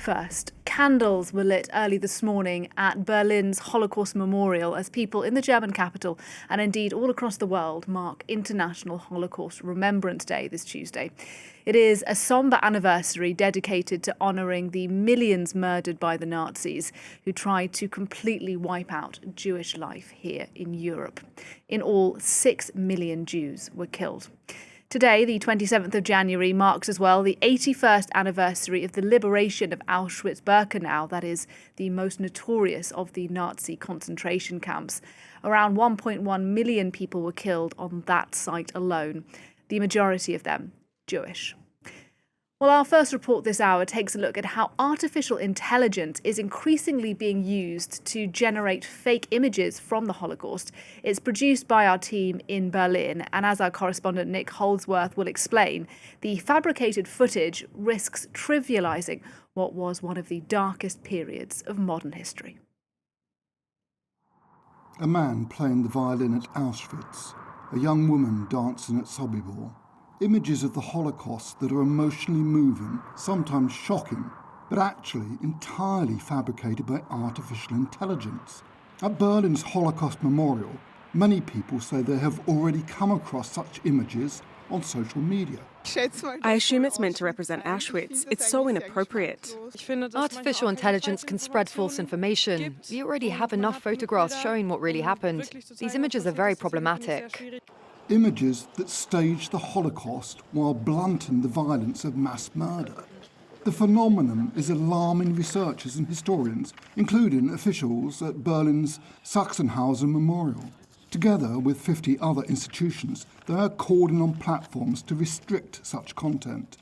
First, candles were lit early this morning at Berlin's Holocaust Memorial as people in the German capital and indeed all across the world mark International Holocaust Remembrance Day this Tuesday. It is a sombre anniversary dedicated to honouring the millions murdered by the Nazis who tried to completely wipe out Jewish life here in Europe. In all, 6 million Jews were killed. Today, the 27th of January, marks as well the 81st anniversary of the liberation of Auschwitz-Birkenau, that is, the most notorious of the Nazi concentration camps. Around 1.1 million people were killed on that site alone, the majority of them Jewish. Well, our first report this hour takes a look at how artificial intelligence is increasingly being used to generate fake images from the Holocaust. It's produced by our team in Berlin, and as our correspondent Nick Holdsworth will explain, the fabricated footage risks trivialising what was one of the darkest periods of modern history. A man playing the violin at Auschwitz, a young woman dancing at Sobibor. Images of the Holocaust that are emotionally moving, sometimes shocking, but actually entirely fabricated by artificial intelligence. At Berlin's Holocaust Memorial, many people say they have already come across such images on social media. I assume it's meant to represent Auschwitz. It's so inappropriate. Artificial intelligence can spread false information. We already have enough photographs showing what really happened. These images are very problematic. Images that stage the Holocaust while blunting the violence of mass murder. The phenomenon is alarming researchers and historians, including officials at Berlin's Sachsenhausen Memorial. Together with 50 other institutions, they are calling on platforms to restrict such content.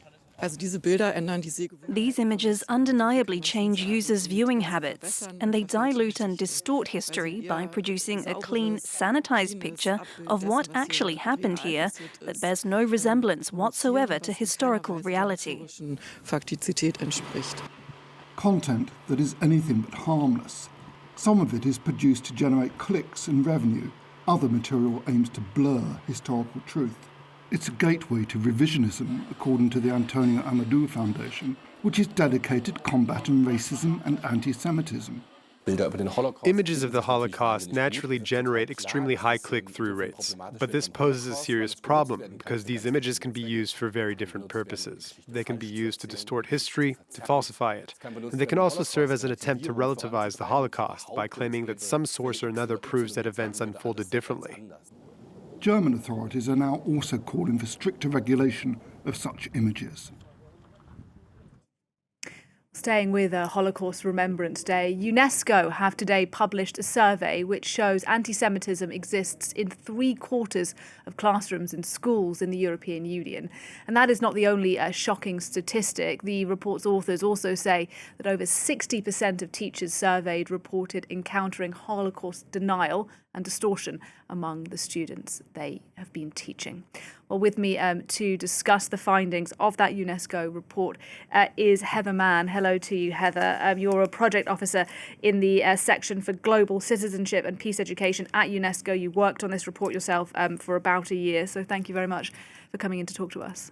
These images undeniably change users' viewing habits, and they dilute and distort history by producing a clean, sanitized picture of what actually happened here that bears no resemblance whatsoever to historical reality. Content that is anything but harmless. Some of it is produced to generate clicks and revenue. Other material aims to blur historical truth. It's a gateway to revisionism, according to the Antonio Amadou Foundation, which is dedicated to combating racism and anti-Semitism. Images of the Holocaust naturally generate extremely high click-through rates. But this poses a serious problem because these images can be used for very different purposes. They can be used to distort history, to falsify it. And they can also serve as an attempt to relativize the Holocaust by claiming that some source or another proves that events unfolded differently. German authorities are now also calling for stricter regulation of such images. Staying with Holocaust Remembrance Day, UNESCO have today published a survey which shows anti-Semitism exists in 3/4 of classrooms in schools in the European Union. And that is not the only shocking statistic. The report's authors also say that over 60% of teachers surveyed reported encountering Holocaust denial and distortion among the students they have been teaching. Well, with me to discuss the findings of that UNESCO report is Heather Mann. Hello to you, Heather. You're a project officer in the section for global citizenship and peace education at UNESCO. You worked on this report yourself for about a year, so thank you very much for coming in to talk to us.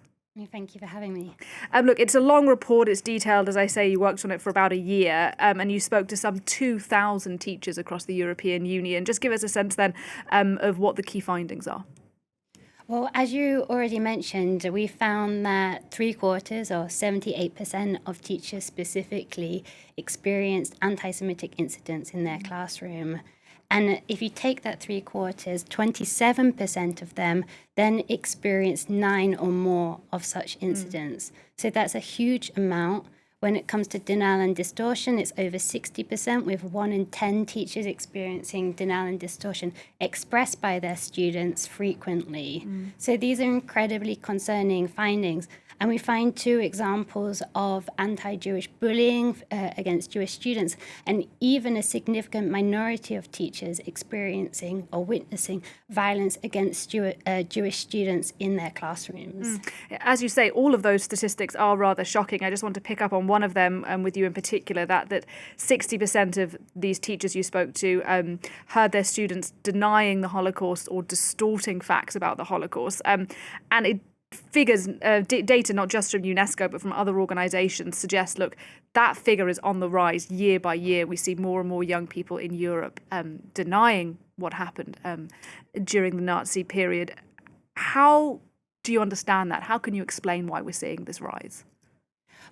Thank you for having me. Look, it's a long report. It's detailed. As I say, you worked on it for about a year and you spoke to some 2,000 teachers across the European Union. Just give us a sense then of what the key findings are. Well, as you already mentioned, we found that 3/4 or 78% of teachers specifically experienced anti-Semitic incidents in their classroom. And if you take that 3/4, 27% of them then experienced 9 or more of such incidents. So that's a huge amount. When it comes to denial and distortion, it's over 60%, with 1 in 10 teachers experiencing denial and distortion expressed by their students frequently. So these are incredibly concerning findings. And we find 2 examples of anti-Jewish bullying against Jewish students, and even a significant minority of teachers experiencing or witnessing violence against Jewish students in their classrooms. As you say, all of those statistics are rather shocking. I just want to pick up on one of them with you in particular, that 60% of these teachers you spoke to heard their students denying the Holocaust or distorting facts about the Holocaust. And it figures, data not just from UNESCO but from other organisations suggest, look, that figure is on the rise year by year. We see more and more young people in Europe denying what happened during the Nazi period. How do you understand that? How can you explain why we're seeing this rise?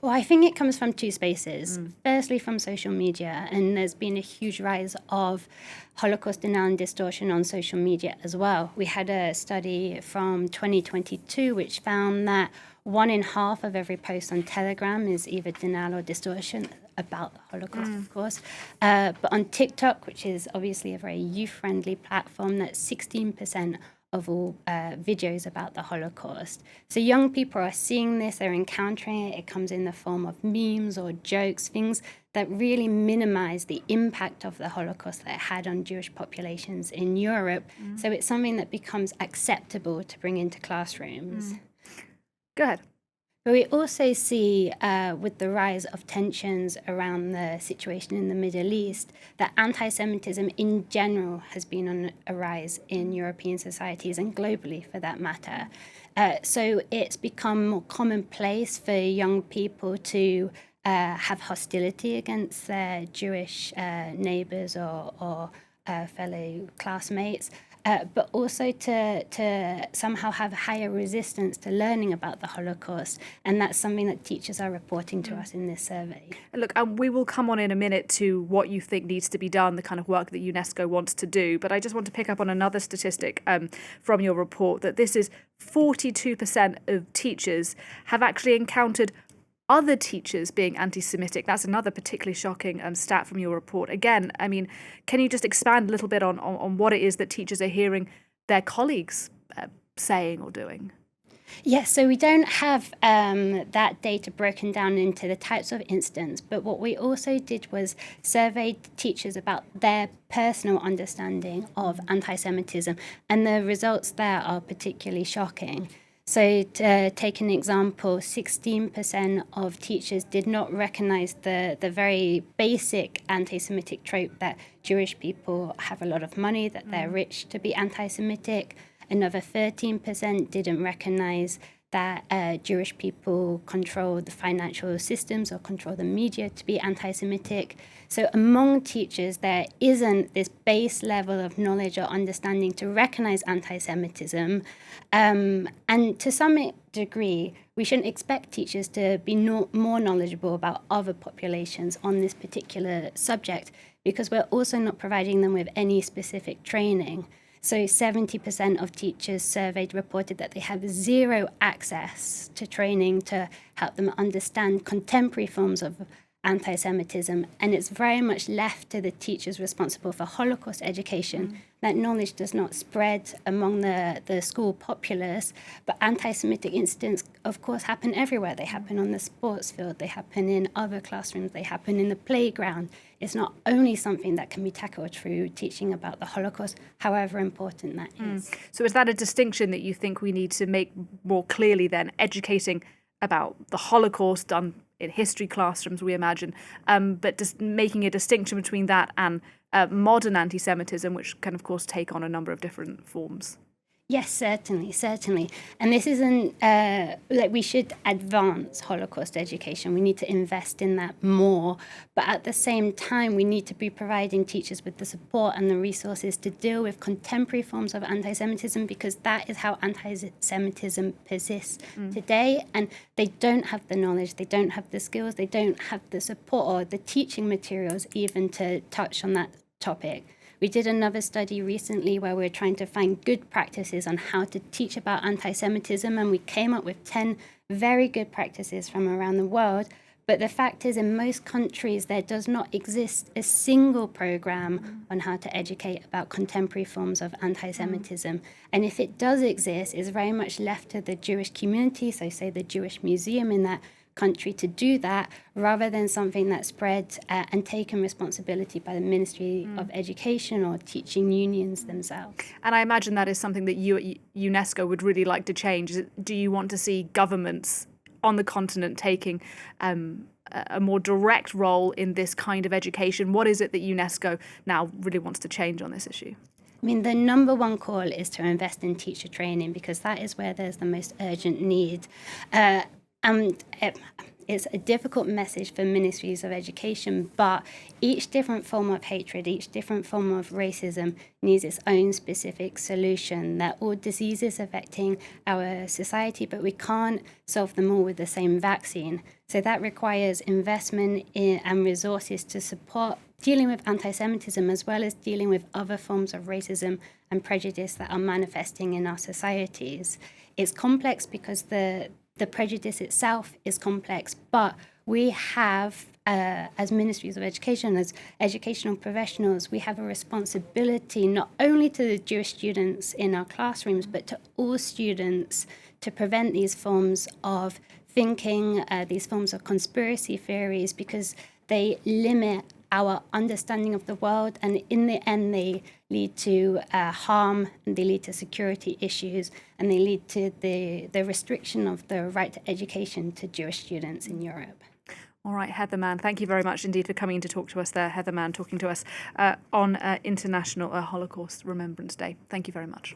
Well, I think it comes from two spaces. Firstly, from social media, and there's been a huge rise of Holocaust denial and distortion on social media as well. We had a study from 2022 which found that 1 in half of every post on Telegram is either denial or distortion about the Holocaust, of course. But on TikTok, which is obviously a very youth-friendly platform, that's 16% of all videos about the Holocaust. So young people are seeing this, they're encountering it. It comes in the form of memes or jokes, things that really minimize the impact of the Holocaust that it had on Jewish populations in Europe. So it's something that becomes acceptable to bring into classrooms. Go ahead. But we also see with the rise of tensions around the situation in the Middle East that anti-Semitism in general has been on a rise in European societies and globally for that matter. So it's become more commonplace for young people to have hostility against their Jewish neighbours or fellow classmates. But also to somehow have higher resistance to learning about the Holocaust. And that's something that teachers are reporting to us in this survey. Look, we will come on in a minute to what you think needs to be done, the kind of work that UNESCO wants to do. But I just want to pick up on another statistic from your report, that this is 42% of teachers have actually encountered other teachers being anti-Semitic. That's another particularly shocking stat from your report. Again, I mean, can you just expand a little bit on what it is that teachers are hearing their colleagues saying or doing? Yes, so we don't have that data broken down into the types of incidents, but what we also did was surveyed teachers about their personal understanding of anti-Semitism, and the results there are particularly shocking. So to take an example, 16% of teachers did not recognize the very basic anti-Semitic trope that Jewish people have a lot of money, that they're rich to be anti-Semitic. Another 13% didn't recognize that Jewish people control the financial systems or control the media to be anti-Semitic. So among teachers, there isn't this base level of knowledge or understanding to recognize anti-Semitism. And to some degree, we shouldn't expect teachers to be more knowledgeable about other populations on this particular subject, because we're also not providing them with any specific training. So 70% of teachers surveyed reported that they have zero access to training to help them understand contemporary forms of anti-Semitism, and it's very much left to the teachers responsible for Holocaust education. That knowledge does not spread among the school populace, but anti-Semitic incidents, of course, happen everywhere. They happen on the sports field, they happen in other classrooms, they happen in the playground. It's not only something that can be tackled through teaching about the Holocaust, however important that is. So is that a distinction that you think we need to make more clearly then, educating about the Holocaust done in history classrooms, we imagine, but just making a distinction between that and modern anti-Semitism, which can, of course, take on a number of different forms? Yes, certainly. And this isn't, like, we should advance Holocaust education. We need to invest in that more. But at the same time, we need to be providing teachers with the support and the resources to deal with contemporary forms of anti-Semitism, because that is how anti-Semitism persists today. And they don't have the knowledge, they don't have the skills, they don't have the support or the teaching materials even to touch on that topic. We did another study recently where we were trying to find good practices on how to teach about anti-Semitism, and we came up with 10 very good practices from around the world. But the fact is, in most countries, there does not exist a single program on how to educate about contemporary forms of anti-Semitism. And if it does exist, it's very much left to the Jewish community, so say the Jewish Museum in that country, to do that, rather than something that's spread and taken responsibility by the Ministry of Education or teaching unions themselves. And I imagine that is something that you at UNESCO would really like to change. Do you want to see governments on the continent taking a more direct role in this kind of education? What is it that UNESCO now really wants to change on this issue? I mean, the number one call is to invest in teacher training because that is where there's the most urgent need. And it's a difficult message for ministries of education, but each different form of hatred, each different form of racism needs its own specific solution. They're all diseases affecting our society, but we can't solve them all with the same vaccine. So that requires investment in, and resources to support dealing with anti-Semitism as well as dealing with other forms of racism and prejudice that are manifesting in our societies. It's complex because the prejudice itself is complex, but we have, as ministries of education, as educational professionals, we have a responsibility not only to the Jewish students in our classrooms, but to all students to prevent these forms of thinking, these forms of conspiracy theories, because they limit our understanding of the world, and in the end they lead to harm, and they lead to security issues, and they lead to the restriction of the right to education to Jewish students in Europe. All right, Heather Mann, thank you very much indeed for coming in to talk to us there. Heather Mann talking to us on International Holocaust Remembrance Day. Thank you very much.